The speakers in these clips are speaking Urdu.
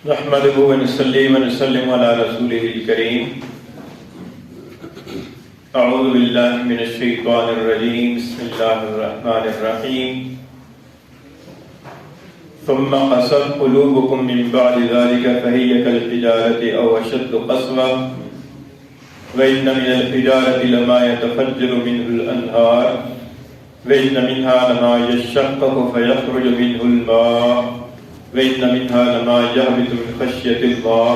نحمده ونصلي ونسلم على رسوله الكريم. اعوذ باللہ من الشیطان الرجیم. بسم اللہ الرحمن الرحیم. ثم قست قلوبكم من بعد ذلك فهي كالحجارة أو أشد قسوة وإن من الحجارة لما يتفجر منه الأنهار وإن منها لما يشقق فيخرج منه الماء وَإِنَّ مِنْهَا لَمَا يَهْبِطُ مِنْ خَشْيَةِ اللَّهِ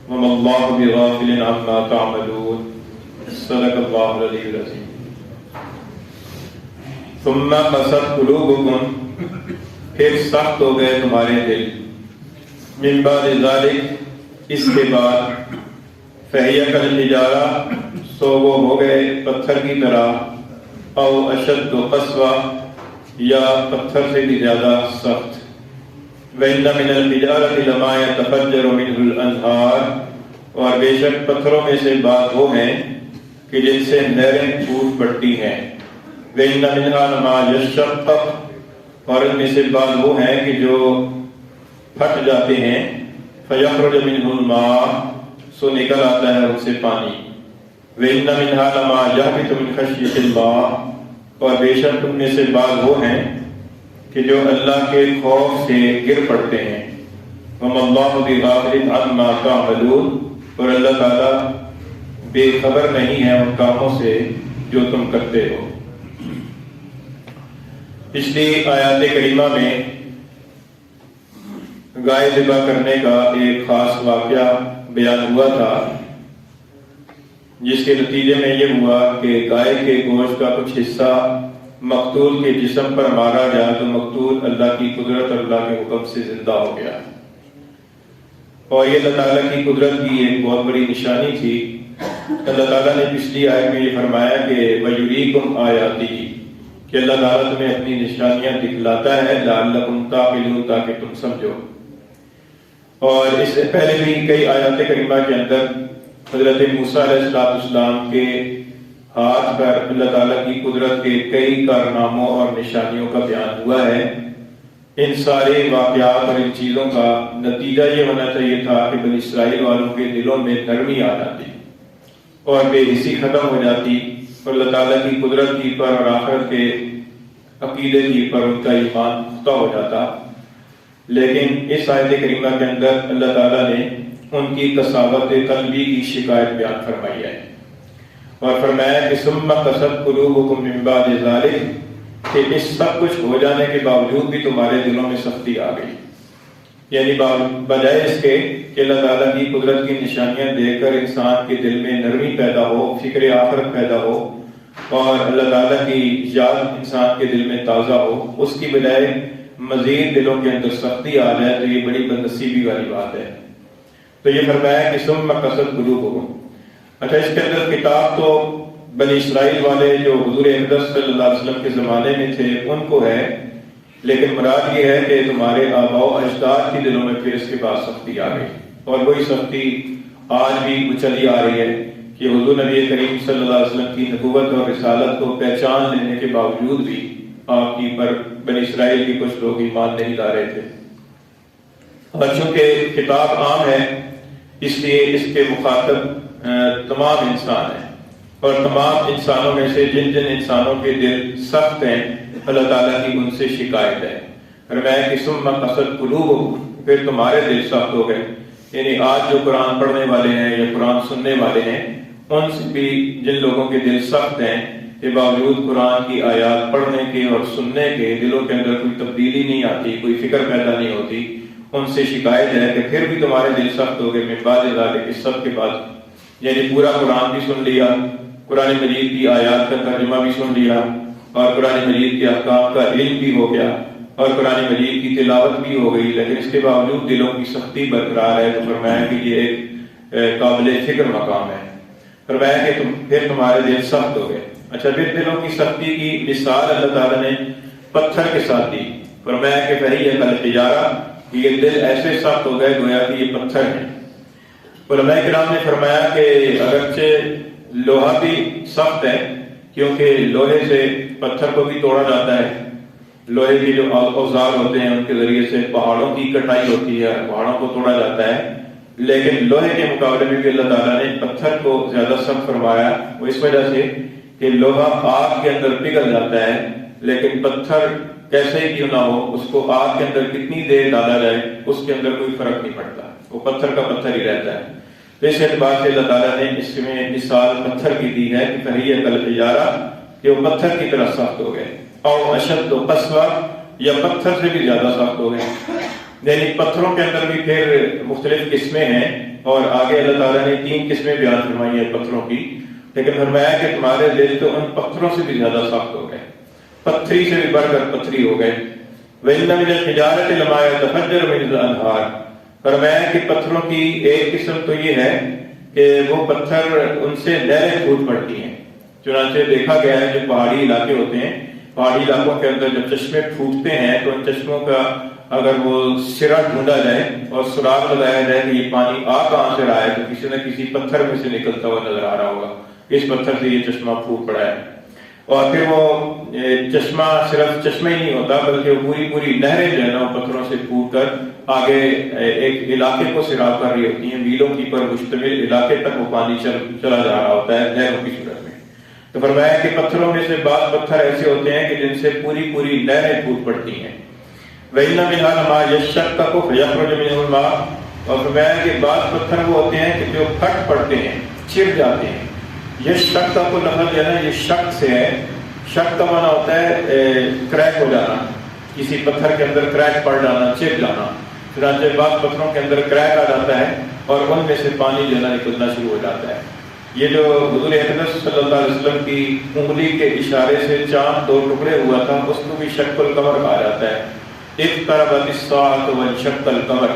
وَمَا اللَّهُ بِغَافِلٍ عَمَّا تَعْمَلُونَ. صدق اللہ العلی العظیم. ثُمَّ قَسَتْ قُلُوبُكُمْ، پھر سخت ہو گئے تمہارے دل، مِنْ بَعْدِ ذَلِكَ، اس کے بعد، فَهِيَ كَالْحِجَارَةِ، سو وہ ہو گئے پتھر کی طرح، او اشد قسوة، یا پتھر سے بھی زیادہ سخت. وَإِنَّ مِنَ الْحِجَارَةِ لَمَا يَتَفَجَّرُ مِنْهُ الْأَنْهَارُ، اور بے شک پتھروں میں سے بعض وہ ہیں کہ جن سے نہریں پھوٹ پڑتی ہیں. وَإِنَّ مِنْهَا لَمَا يَشَقَّقُ، اور ان میں سے بعض وہ ہیں کہ جو پھٹ جاتے ہیں. فَيَخْرُجُ مِنْهُ الْمَاءُ، سو نکل آتا ہے ان سے پانی. وَإِنَّ مِنْهَا لَمَا يَهْبِطُ مِنْ خَشْيَةِ اللَّهِ، اور بے شک ان میں سے بعض وہ ہیں کہ جو اللہ کے خوف سے گر پڑتے ہیں. وَمَا اللَّهُ بِغَافِلٍ عَمَّا تَعْمَلُونَ، اور اللہ تعالیٰ بے خبر نہیں ہے ان کاموں سے جو تم کرتے ہو. پچھلی آیات کریمہ میں گائے ذبح کرنے کا ایک خاص واقعہ بیان ہوا تھا، جس کے نتیجے میں یہ ہوا کہ گائے کے گوشت کا کچھ حصہ مقتول کے جسم پر مارا گیا تو مقتول اللہ کی قدرت اور اللہ کے حکم سے زندہ ہو گیا. اور یہ اللہ تعالیٰ کی قدرت کی ایک بہت بڑی نشانی تھی. اللہ تعالیٰ نے پچھلی آیت میں یہ فرمایا کہ وَيُرِيكُمْ آيَاتِهِ، کہ اللہ تعالیٰ تمہیں اپنی نشانیاں دکھلاتا ہے لَعَلَّكُمْ تَعْقِلُونَ، تاکہ تم سمجھو. اور اس سے پہلے بھی کئی آیات کریمہ کے اندر حضرت موسیٰ علیہ السلام کے ہاتھ پر اللہ تعالیٰ کی قدرت کے کئی کارناموں اور نشانیوں کا بیان ہوا ہے. ان سارے واقعات اور ان چیزوں کا نتیجہ یہ ہونا چاہیے تھا کہ بنی اسرائیل والوں کے دلوں میں نرمی آ جاتی اور بے حسی ختم ہو جاتی اور اللہ تعالیٰ کی قدرت کی پر اور آخرت کے عقیدے کی پر ان کا ایمان پختہ ہو جاتا. لیکن اس آیت کریمہ کے اندر اللہ تعالیٰ نے ان کی قساوت قلبی کی شکایت بیان فرمائی ہے اور فرمایا کہ ثم قست قلوبکم من بعد ذلک، کہ اس سب کچھ ہو جانے کے باوجود بھی تمہارے دلوں میں سختی آ گئی. یعنی بجائے اس کے کہ اللہ تعالیٰ کی قدرت کی نشانیاں دیکھ کر انسان کے دل میں نرمی پیدا ہو، فکر آخرت پیدا ہو اور اللہ تعالیٰ کی یاد انسان کے دل میں تازہ ہو، اس کی بجائے مزید دلوں کے اندر سختی آ جائے تو یہ بڑی بدنصیبی والی بات ہے. تو یہ فرمایا کہ ثم قست قلوبکم. اچھا، اس کے اندر کتاب تو بنی اسرائیل والے جو حضور اقدس صلی اللہ علیہ وسلم کے زمانے میں تھے ان کو ہے، لیکن مراد یہ ہے کہ تمہارے آباء و اجداد کے دلوں میں پھر اس کے بعد سختی آ گئی. اور وہی سختی آج بھی چلی آ رہی ہے کہ حضور نبی کریم صلی اللہ علیہ وسلم کی نبوت اور رسالت کو پہچان لینے کے باوجود بھی آپ کی پر بنی اسرائیل کے کچھ لوگ ایمان نہیں لا رہے تھے. اور چونکہ کتاب عام ہے اس لیے اس کے مخاطب تمام انسان ہیں اور تمام انسانوں میں سے جن جن انسانوں کے دل سخت ہیں اللہ تعالیٰ کی ان سے شکایت ہے. فرمایا کہ ثم قست قلوبکم، پھر تمہارے دل سخت ہو گئے. یعنی آج جو قرآن پڑھنے والے ہیں یا قرآن سننے والے ہیں ان سے بھی جن لوگوں کے دل سخت ہیں کے باوجود قرآن کی آیات پڑھنے کے اور سننے کے دلوں کے اندر کوئی تبدیلی نہیں آتی، کوئی فکر پیدا نہیں ہوتی، ان سے شکایت ہے کہ پھر بھی تمہارے دل سخت ہو گئے. من بعد ذلک، اس سب کے بعد، یعنی پورا قرآن بھی سن لیا، قرآن مجید کی آیات کا ترجمہ بھی سن لیا اور قرآن مجید کے احکام کا علم بھی ہو گیا اور قرآن مجید کی تلاوت بھی ہو گئی، لیکن اس کے باوجود دلوں کی سختی برقرار ہے. تو فرمایا کہ یہ ایک قابل فکر مقام ہے. فرمایا کہ پھر تمہارے دل سخت ہو گئے. اچھا، پھر دلوں کی سختی کی مثال اللہ تعالیٰ نے پتھر کے ساتھ دی. فرمایا کہ فَهِيَ كَالْحِجَارَةِ، یہ دل ایسے سخت ہو گئے گویا کہ یہ پتھر ہیں. علماء کرام نے فرمایا کہ اگرچہ لوہا بھی سخت ہے کیونکہ لوہے سے پتھر کو بھی توڑا جاتا ہے، لوہے کے جو اوزار ہوتے ہیں ان کے ذریعے سے پہاڑوں کی کٹائی ہوتی ہے، پہاڑوں کو توڑا جاتا ہے، لیکن لوہے کے مقابلے میں بھی اللہ تعالیٰ نے پتھر کو زیادہ سخت فرمایا، وہ اس وجہ سے کہ لوہا آگ کے اندر پگھل جاتا ہے، لیکن پتھر کیسے ہی کیوں نہ ہو اس کو آگ کے اندر کتنی دیر ڈالا جائے اس کے اندر کوئی فرق نہیں پڑتا، وہ پتھر کا پتھر ہی رہتا ہے۔ تو اس اعتبار سے اللہ تعالیٰ نے اس میں مثال پتھر کی دی ہے کہ فہی کالحجارہ، کہ وہ پتھر کی طرح سخت ہو گئے، اور اشد قسوہ، یا پتھر سے بھی زیادہ سخت ہو گئے۔ یعنی پتھروں کے اندر بھی پھر مختلف قسمیں ہیں، اور آگے اللہ تعالیٰ نے 3 قسمیں بیان فرمائی ہیں پتھروں کی، لیکن فرمایا کہ تمہارے دل تو ان پتھروں سے بھی زیادہ سخت ہو گئے، پتھری سے بھی بڑھ کر پتھری ہو گئے۔ وَإِنَّ مِنَ الْحِجَارَةِ لَمَا يَتَفَجَّرُ مِنْهُ الْأَنْهَارُ، فرمایا کہ پتھروں کی ایک قسم تو یہ ہے کہ وہ پتھر ان سے نہریں پھوٹ پڑتی ہیں۔ چنانچہ دیکھا گیا ہے جو پہاڑی علاقے ہوتے ہیں، پہاڑی علاقوں کے اندر جب چشمے پھوٹتے ہیں تو ان چشموں کا اگر وہ سرا ڈھونڈا جائے اور سراغ لگایا جائے کہ یہ پانی آ کہاں سے رہا ہے تو کسی نہ کسی پتھر میں سے نکلتا ہوا نظر آ رہا ہوگا، اس پتھر سے یہ چشمہ پھوٹ پڑا ہے۔ اور پھر وہ چشمہ صرف چشمہ ہی نہیں ہوتا بلکہ پوری نہریں جو ہے نا پتھروں سے پھوٹ کر آگے ایک علاقے کو سیراب کر رہی ہوتی ہیں، میلوں کی پر مشتمل علاقے تک وہ پانی چلا جا رہا ہوتا ہے نہروں کی صورت میں۔ تو فرمایا کہ پتھروں میں سے بعض پتھر ایسے ہوتے ہیں کہ جن سے پوری نہریں پھوٹ پڑتی ہیں۔ وَإِنَّ مِنْهَا لَمَا يَشَّقَّقُ فَيَخْرُجُ مِنْهُ الْمَاءُ، اور فرمایا کہ بعض پتھر وہ ہوتے ہیں کہ جو پھٹ پڑتے ہیں، چر جاتے ہیں۔ یشقق کو لفظ جو ہے نا یہ شق سے ہے، شق کا معنی ہوتا ہے کریک ہو جانا، کسی پتھر کے اندر کریک پڑ جانا، چر جانا۔ چنانچہ بعض پتھروں کے اندر کریک آ جاتا ہے اور ان میں سے پانی جو ہے نا نکلنا شروع ہو جاتا ہے۔ یہ جو حضور اقدس صلی اللہ علیہ وسلم کی انگلی کے اشارے سے چاند 2 ٹکڑے ہوا تھا، اس کو بھی شق القمر کہا جاتا ہے۔ اقتربت الساعة وانشق القمر،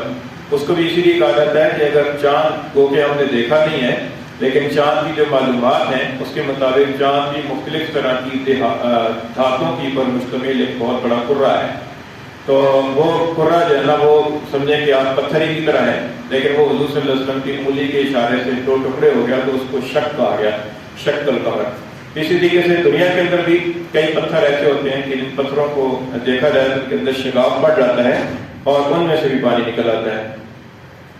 اس کو بھی اسی لیے کہا جاتا ہے کہ اگر چاند کو کہ ہم نے دیکھا نہیں ہے لیکن چاند کی جو معلومات ہیں اس کے مطابق چاند بھی مختلف طرح کی دھاتوں کی پر مشتمل ایک بہت بڑا کرہ ہے، تو وہ کرہ جو ہے نا وہ سمجھیں کہ آپ پتھر ہی کی طرح ہے، لیکن وہ حضور صلی اللہ علیہ وسلم کی انگلی کے اشارے سے 2 ٹکڑے ہو گیا تو اس کو شق کہا گیا، شق القمر۔ اسی طریقے سے دنیا کے اندر بھی کئی پتھر ایسے ہوتے ہیں کہ جن پتھروں کو دیکھا جائے تو ان کے اندر شگاف بڑھ جاتا ہے اور ان میں سے بھی پانی نکل آتا ہے۔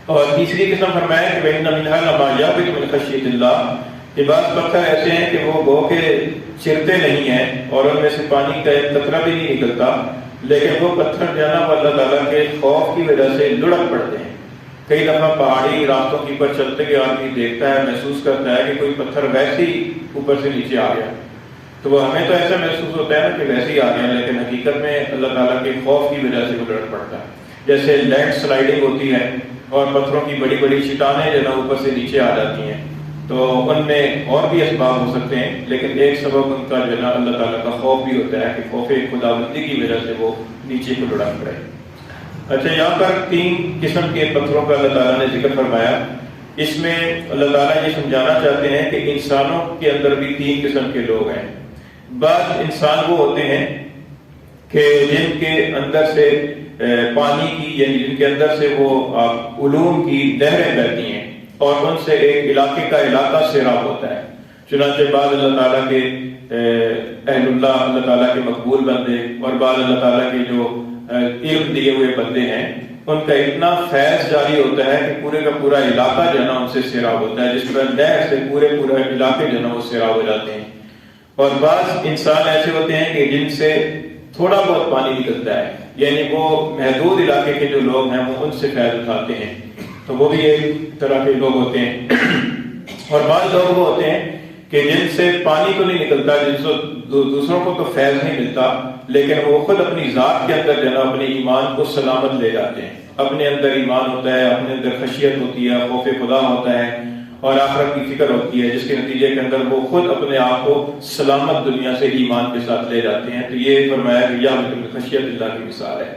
اور تیسری قسم فرمایا کہ وَإِنَّ مِنْهَا لَمَا يَهْبِطُ مِنْ خَشْيَةِ اللَّهِ، کہ بعض پتھر ایسے ہیں کہ وہ گو کے چرتے نہیں ہیں اور ان میں سے پانی کا ایک قطرہ بھی نہیں نکلتا، لیکن وہ پتھر جو ہے نا وہ اللہ تعالیٰ کے خوف کی وجہ سے لڑک پڑتے ہیں۔ کئی دفعہ پہاڑی راستوں کے اوپر چلتے ہوئے آدمی دیکھتا ہے، محسوس کرتا ہے کہ کوئی پتھر ویسے ہی اوپر سے نیچے آ گیا، تو وہ ہمیں تو ایسا محسوس ہوتا ہے نا کہ ویسے ہی آ گیا، لیکن حقیقت میں اللہ تعالیٰ کے خوف کی وجہ سے وہ لڑک پڑتا ہے۔ جیسے لینڈ سلائڈنگ ہوتی ہے اور پتھروں کی بڑی چٹانیں جو ہے نا اوپر سے نیچے آ جاتی ہیں، تو ان میں اور بھی اسباب ہو سکتے ہیں، لیکن ایک سبب ان کا جو ہے نا اللہ تعالیٰ کا خوف بھی ہوتا ہے کہ خوف خداوندی کی وجہ سے وہ نیچے کو لڑک پڑے۔ اچھا، یہاں پر 3 قسم کے پتھروں کا اللہ تعالیٰ نے ذکر فرمایا۔ اس میں اللہ تعالیٰ یہ سمجھانا چاہتے ہیں کہ انسانوں کے اندر بھی 3 قسم کے لوگ ہیں۔ بعض انسان وہ ہوتے ہیں کہ جن کے اندر سے پانی کی، یعنی جن کے اندر سے وہ علوم کی نہریں بہتی ہیں اور ان سے ایک علاقے کا علاقہ سیراب ہوتا ہے۔ چنانچہ بعض اللہ تعالیٰ کے اہل اللہ تعالیٰ کے مقبول بندے اور بعض اللہ تعالیٰ کے جو علم دیے ہوئے بندے ہیں، ان کا اتنا فیض جاری ہوتا ہے کہ پورے کا پورا علاقہ جو ہے نا ان سے سیراب ہوتا ہے، جس طرح نہر سے پورے علاقے جو ہے نا وہ سیراب ہو جاتے ہیں۔ اور بعض انسان ایسے ہوتے ہیں کہ جن سے تھوڑا بہت پانی نکلتا ہے، یعنی وہ محدود علاقے کے جو لوگ ہیں وہ ان سے فیض اٹھاتے ہیں، تو وہ بھی ایک طرح کے لوگ ہوتے ہیں۔ اور بعض لوگ وہ ہوتے ہیں کہ جن سے پانی تو نہیں نکلتا، جن سے دوسروں کو تو فیض نہیں ملتا، لیکن وہ خود اپنی ذات کے اندر جو ہے نا اپنے ایمان کو سلامت لے جاتے ہیں۔ اپنے اندر ایمان ہوتا ہے، اپنے اندر خشیت ہوتی ہے، خوف خدا ہوتا ہے اور آخرت کی فکر ہوتی ہے، جس کے نتیجے کے اندر وہ خود اپنے آپ کو سلامت دنیا سے ایمان کے ساتھ لے جاتے ہیں۔ تو یہ فرمایا کہ یا خشیت اللہ کی مثال ہے۔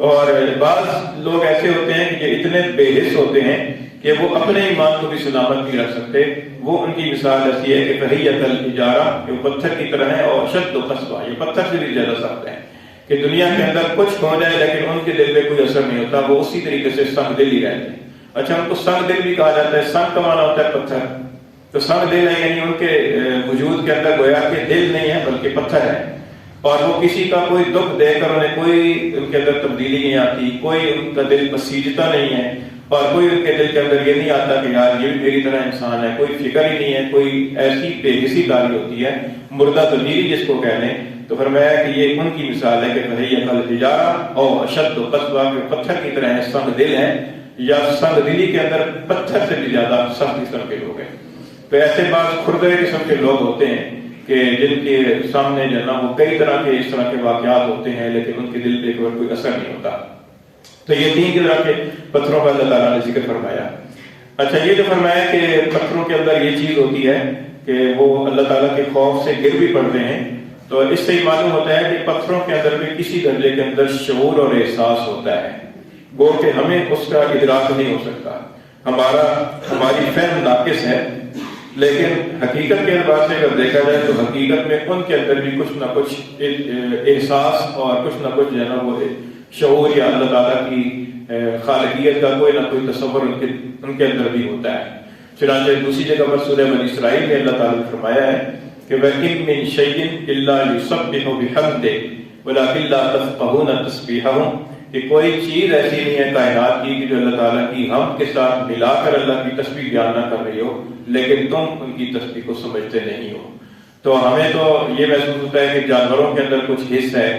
اور بعض لوگ ایسے ہوتے ہیں کہ یہ اتنے بے حس ہوتے ہیں کہ وہ اپنے ایمان کو بھی سلامت نہیں رکھ سکتے۔ وہ ان کی مثال ایسی ہے کہ فہیۃ الحجارہ، کہ وہ پتھر کی طرح ہے، اور اشد قسوہ، یہ پتھر سے بھی زیادہ سخت ہے کہ دنیا کے اندر کچھ ہو جائے لیکن ان کے دل میں کوئی اثر نہیں ہوتا، وہ اسی طریقے سے سنگ دل ہی رہتے ہیں۔ اچھا، ان کو سنگ دل بھی کہا جاتا ہے۔ سنگ کا معنی ہوتا ہے پتھر، تو سنگ دل ہے یعنی ان کے وجود کے اندر گویا کہ دل نہیں ہے بلکہ پتھر ہے۔ اور وہ کسی کا کوئی دکھ دیکھ کر انہیں کوئی ان کے اندر تبدیلی نہیں آتی، کوئی ان کا دل بسیجتا نہیں ہے، اور کوئی ان کے دل کے اندر یہ نہیں آتا کہ یار یہ بھی میری طرح انسان ہے، کوئی فکر ہی نہیں ہے، کوئی ایسی بے حسی کاری ہوتی ہے، مردہ ضمیری جس کو کہہ لیں۔ تو فرمایا کہ یہ ان کی مثال ہے کہ فَهِيَ كَالْحِجَارَةِ أَوْ أَشَدُّ قَسْوَةً، کہ پتھر کی طرح ہے، سنگ دل ہے، یا سنگ دلی کے اندر پتھر سے بھی زیادہ سخت قسم کے لوگ ہیں۔ تو ایسے بعض کھردرے قسم کے لوگ ہوتے ہیں کہ جن کے سامنے جو ہے نا وہ کئی طرح کے اس طرح کے واقعات ہوتے ہیں، لیکن ان کے دل پہ کوئی اثر نہیں ہوتا۔ تو یہ تین طرح کے پتھروں کا اللہ تعالیٰ نے ذکر فرمایا۔ اچھا، یہ جو فرمایا کہ پتھروں کے اندر یہ چیز ہوتی ہے کہ وہ اللہ تعالیٰ کے خوف سے گر بھی پڑتے ہیں، تو اس سے ہی معلوم ہوتا ہے کہ پتھروں کے اندر بھی کسی درجے کے اندر شعور اور احساس ہوتا ہے، گو کہ ہمیں اس کا ادراک نہیں ہو سکتا، ہماری فہم ناقص ہے، لیکن حقیقت کے اعتبار سے اگر دیکھا جائے تو حقیقت میں ان کے اندر بھی کچھ نہ کچھ احساس اور کچھ نہ کچھ جو ہے نا وہ شعور یا اللہ تعالیٰ کی خالقیت کا کوئی نہ کوئی تصور ان کے اندر بھی ہوتا ہے۔ چنانچہ دوسری جگہ پر سورہ بنی اسرائیل میں اللہ تعالیٰ نے فرمایا ہے کہ وَإِن مِّن شَيْءٍ إِلَّا يُسَبِّحُ بِحَمْدِهِ وَلَٰكِن لَّا تَفْقَهُونَ تَسْبِيحَهُم، کہ کوئی چیز ایسی نہیں ہے کائنات کی کہ جو اللہ تعالیٰ کی حمد کے ساتھ ملا کر اللہ کی تسبیح بیان نہ کر رہی ہو، لیکن تم ان کی تسبیح کو سمجھتے نہیں ہو۔ تو ہمیں تو یہ محسوس ہوتا ہے کہ جانوروں کے اندر کچھ حص ہے،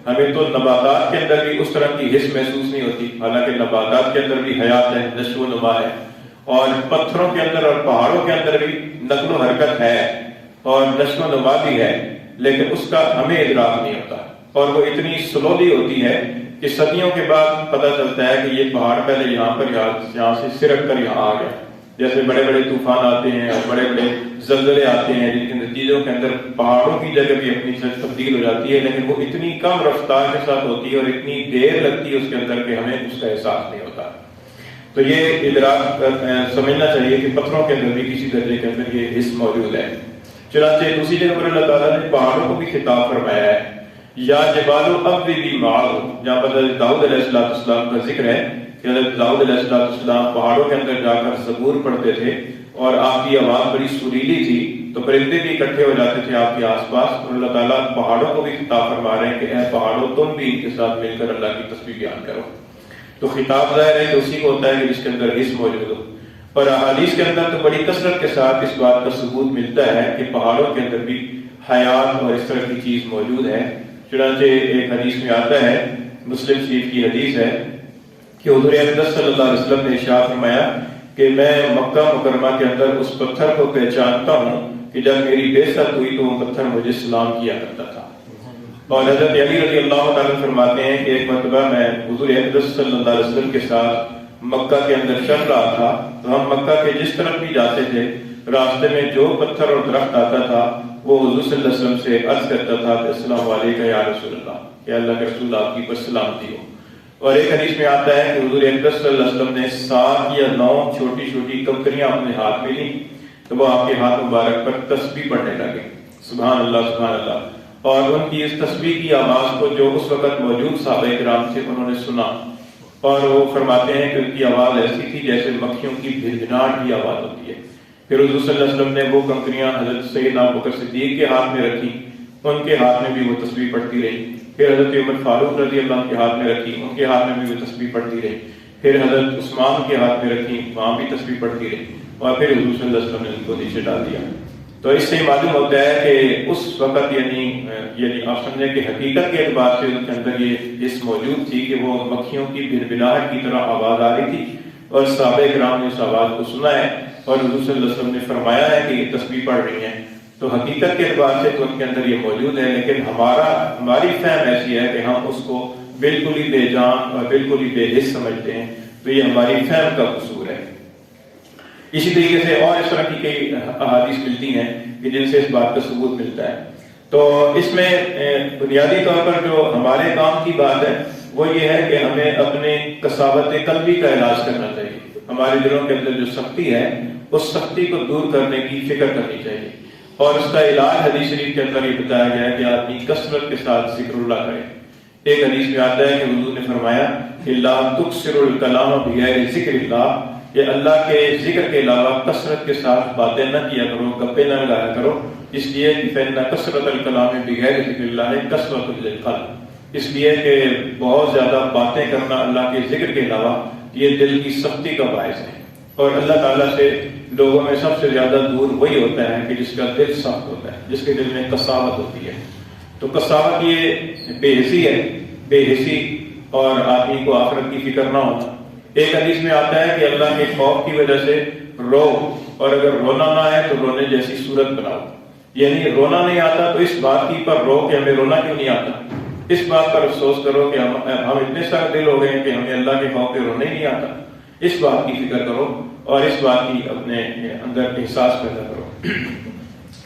ہمیں تو نباتات کے اندر بھی اس طرح کی حص محسوس نہیں ہوتی، حالانکہ نباتات کے اندر بھی حیات ہے، نشو و نما ہے، اور پتھروں کے اندر اور پہاڑوں کے اندر بھی نقل و حرکت ہے اور نشو و نما بھی ہے، لیکن اس کا ہمیں ادراک نہیں ہوتا، اور وہ اتنی سلولی ہوتی ہے کہ صدیوں کے بعد پتہ چلتا ہے کہ یہ پہاڑ پہلے یہاں سے سرک کر یہاں آ گیا۔ جیسے بڑے بڑے طوفان آتے ہیں اور بڑے بڑے زلزلے آتے ہیں جن کے نتیجوں کے اندر پہاڑوں کی جگہ بھی اپنی شکل تبدیل ہو جاتی ہے، لیکن وہ اتنی کم رفتار کے ساتھ ہوتی ہے اور اتنی دیر لگتی ہے اس کے اندر کہ ہمیں اس کا احساس نہیں ہوتا۔ تو یہ ادراک سمجھنا چاہیے کہ پتھروں کے اندر بھی کسی درجے کے اندر یہ حص موجود ہے۔ چنانچہ دوسری جگہ پر اللہ تعالیٰ نے پہاڑوں کو بھی خطاب فرمایا ہے، یا جبال اوّبی معه، جہاں پر حضرت داؤد علیہ السلام کا ذکر ہے کہ حضرت داؤد علیہ السلام پہاڑوں کے اندر جا کر زبور پڑھتے تھے، اور آپ کی آواز بڑی سریلی تھی تو پرندے بھی اکٹھے ہو جاتے تھے آپ کے آس پاس، اور اللہ تعالیٰ پہاڑوں کو بھی خطاب فرما رہے ہیں کہ اے پہاڑوں تم بھی ان کے ساتھ مل کر اللہ کی تسبیح بیان کرو۔ تو خطاب ظاہر ہے کہ اسی کو ہوتا ہے کہ جس کے اندر حص موجود ہو، اور احادیث کے اندر تو بڑی کثرت کے ساتھ اس بات کا ثبوت ملتا ہے کہ پہاڑوں کے اندر بھی حیات اور اس طرح کی چیز موجود ہے۔ چنانچہ ایک حدیث میں آتا ہے، مسلم شریف کی حدیث ہے کہ حضور اقدس صلی اللہ علیہ وسلم نے ارشاد فرمایا کہ میں مکہ مکرمہ کے اندر اس پتھر کو پہچانتا ہوں کہ جب میری بعثت ہوئی تو وہ پتھر مجھے سلام کیا کرتا تھا۔ اور حضرت علی رضی اللہ تعالیٰ فرماتے ہیں کہ ایک مرتبہ میں حضور اقدس صلی اللہ علیہ وسلم کے ساتھ مکہ کے اندر چل رہا تھا، تو ہم مکہ کے جس طرف بھی جاتے تھے راستے میں جو پتھر اور درخت آتا تھا وہ حضور صلی اللہ علیہ وسلم سے عرض کرتا تھا کہ السلام علیکم یا رسول اللہ، کہ اللہ کے رسول آپ کی پر سلامتی ہو۔ اور ایک حدیث میں آتا ہے کہ حضور اقدس صلی اللہ علیہ وسلم نے 7 یا 9 چھوٹی چھوٹی کنکریاں اپنے ہاتھ میں لیں تو وہ آپ کے ہاتھ مبارک پر تسبیح پڑھنے لگے، سبحان اللہ سبحان اللہ، اور ان کی اس تسبیح کی آواز کو جو اس وقت موجود صحابہ کرام تھے انہوں نے سنا، اور وہ فرماتے ہیں کہ ان کی آواز ایسی تھی جیسے مکھیوں کی بھنبھناہٹ کی آواز ہوتی ہے۔ پھر حضور صلی اللہ علیہ وسلم نے وہ کنکریاں حضرت سیدنا ابوبکر صدیق کے ہاتھ میں رکھی، ان کے ہاتھ میں بھی وہ تسبیح پڑھتی رہی، پھر حضرت عمر فاروق رضی اللہ عنہ کے ہاتھ میں رکھی، ان کے ہاتھ میں بھی وہ تسبیح پڑھتی رہی، پھر حضرت عثمان کے ہاتھ میں رکھی، وہاں بھی تسبیح پڑھتی رہی، اور پھر حضور صلی اللہ علیہ وسلم نے ان کو نیچے ڈال دیا۔ تو اس سے معلوم ہوتا ہے کہ اس وقت یعنی آپ سمجھیں کہ حقیقت کے اعتبار سے ان کے اندر یہ حص موجود تھی کہ وہ مکھیوں کی بھنبھناہٹ کی طرح آواز آ رہی تھی، اور صحابہ کرام نے اس آواز کو سنا ہے اور حضور صلی اللہ علیہ وسلم نے فرمایا ہے کہ یہ تسبیح پڑھ رہی ہیں۔ تو حقیقت کے اعتبار سے تو ان کے اندر یہ موجود ہے، لیکن ہماری فہم ایسی ہے کہ ہم اس کو بالکل ہی بے جان اور بالکل ہی بے حس سمجھتے ہیں، تو یہ ہماری فہم کا قصور ہے۔ اسی طریقے سے اور اس طرح کی کئی احادیث ملتی ہیں کہ جن سے اس بات کا ثبوت ملتا ہے۔ تو اس میں بنیادی طور پر جو ہمارے کام کی بات ہے وہ یہ ہے کہ ہمیں اپنے کساوت قلبی کا علاج کرنا چاہیے، ہمارے دلوں کے اندر جو سختی ہے اس سختی کو دور کرنے کی فکر کرنی چاہیے، اور اس کا علاج حدیث شریف کے اندر یہ بتایا گیا ہے کہ آدمی کثرت کے ساتھ ذکر اللہ کرے۔ ایک حدیث میں آتا ہے کہ حضور نے فرمایا کہ لا تکثر الکلام بغیر ذکر اللہ، یہ اللہ کے ذکر کے علاوہ کثرت کے ساتھ باتیں نہ کیا کرو، گپے نہ لگایا کرو، اس لیے کہ فإن کثرت الکلام بغیر ذکر اللہ کثرۃ للقلب، اس لیے کہ بہت زیادہ باتیں کرنا اللہ کے ذکر کے علاوہ یہ دل کی سختی کا باعث ہے، اور اللہ تعالیٰ سے لوگوں میں سب سے زیادہ دور وہی ہوتا ہے کہ جس کا دل سخت ہوتا ہے، جس کے دل میں قساوت ہوتی ہے۔ تو قساوت یہ بے حسی ہے، بے حسی اور آدمی کو آخرت کی فکر نہ ہونا۔ ایک حدیث میں آتا ہے کہ اللہ کے خوف کی وجہ سے رو، اور اگر رونا نہ ہے تو رونے جیسی صورت بناؤ، یعنی رونا نہیں آتا تو اس بات کی پر رو کہ ہمیں رونا کیوں نہیں آتا، اس بات پر افسوس کرو کہ ہم اتنے سارے دل ہو گئے ہیں کہ ہمیں اللہ کے خوف پہ رونا ہی نہیں آتا، اس بات کی فکر کرو اور اس بات کی اپنے اندر احساس پیدا کرو۔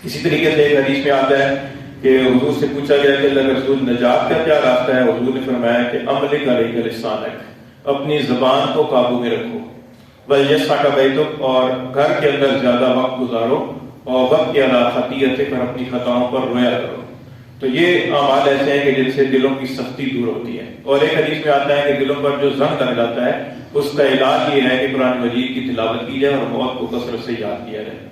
اسی طریقے سے ایک حدیث میں آتا ہے کہ حضور سے پوچھا گیا کہ اللہ رسول نجات کا کیا راستہ ہے، حضور نے فرمایا کہ عملک علیک لسانک، اپنی زبان کو قابو میں رکھو، وَلْيَسْعَكَ بَيْتُكَ، اور گھر کے اندر زیادہ وقت گزارو، اور وقت کے علی خطیئتک، پر اپنی خطاؤں پر رویا کرو۔ تو یہ اعمال ایسے ہیں کہ جن سے دلوں کی سختی دور ہوتی ہے۔ اور ایک حدیث میں آتا ہے کہ دلوں پر جو زنگ لگ جاتا ہے اس کا علاج یہ ہے کہ قرآن مجید کی تلاوت کی جائے اور موت کو کثرت سے یاد کیا جائے۔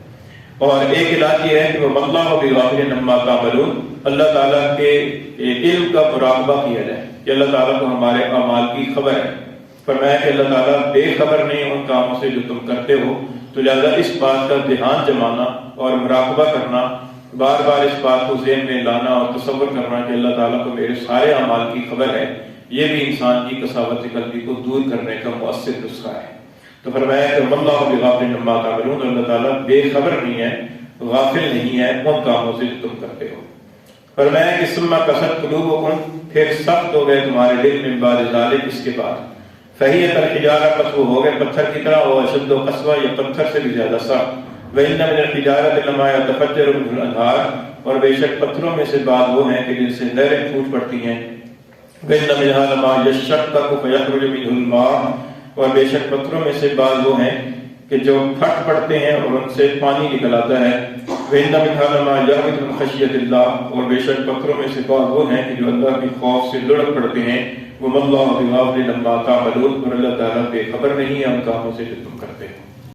اور ایک علاج یہ ہے کہ وَمَا اللَّهُ بِغَافِلٍ عَمَّا تَعْمَلُونَ، اللہ تعالیٰ کے علم کا مراقبہ کیا جائے کہ اللہ تعالیٰ کو ہمارے اعمال کی خبر ہے۔ فرمایا کہ اللہ تعالیٰ بے خبر نہیں ان کاموں سے جو تم کرتے ہو، تو لہذا اس بات کا دھیان جمانا اور مراقبہ کرنا، بار بار اس بات کو ذہن میں لانا اور تصور کرنا کہ اللہ تعالیٰ کو میرے سارے اعمال کی خبر ہے، یہ بھی انسان کی قساوت قلبی کو دور کرنے کا مؤثر نسخہ ہے۔ تو فرمایا کہ وَاللَّهُ بِغَافِلٍ عَمَّا تَعْمَلُونَ، اللہ تعالیٰ بے خبر نہیں ہے، غافل نہیں ہے ان کاموں سے جو تم کرتے ہو۔ فرمایا کہ ثُمَّ قَسَتْ قُلُوبُكُمْ، پھر سخت ہو گئے تمہارے دل من بعد ذلک، اس کے بعد، فَهِيَ كَالْحِجَارَةِ، پس وہ ہو گئے پتھر کی طرح، وَأَشَدُّ قَسْوَةً، یہ پتھر سے بھی زیادہ سخت، وَإِنَّ مِنَ الْحِجَارَةِ لَمَا يَتَفَجَّرُ مِنْهُ الْأَنْهَارُ، اور بے شک پتھروں میں سے بعض وہ ہیں کہ جن سے نہریں پھوٹ پڑتی ہیں، وَإِنَّ مِنْهَا لَمَا يَشَّقَّقُ فَيَخْرُجُ مِنْهُ الْمَاءُ، اور بے شک پتھروں میں سے بعض وہ ہیں کہ جو پھٹ پڑتے ہیں اور ان سے پانی نکل آتا ہے، وَإِنَّ مِنْهَا لَمَا يَهْبِطُ مِنْ خَشْيَةِ اللَّهِ، اور بے شک پتھروں میں سے بعض وہ ہیں کہ جو اللہ کے خوف سے لڑک پڑتے ہیں، وَمَا اللَّهُ بِغَافِلٍ عَمَّا تَعْمَلُونَ، اور اللہ تعالیٰ بے خبر نہیں ہے ان کاموں سے جو تم کرتے ہو۔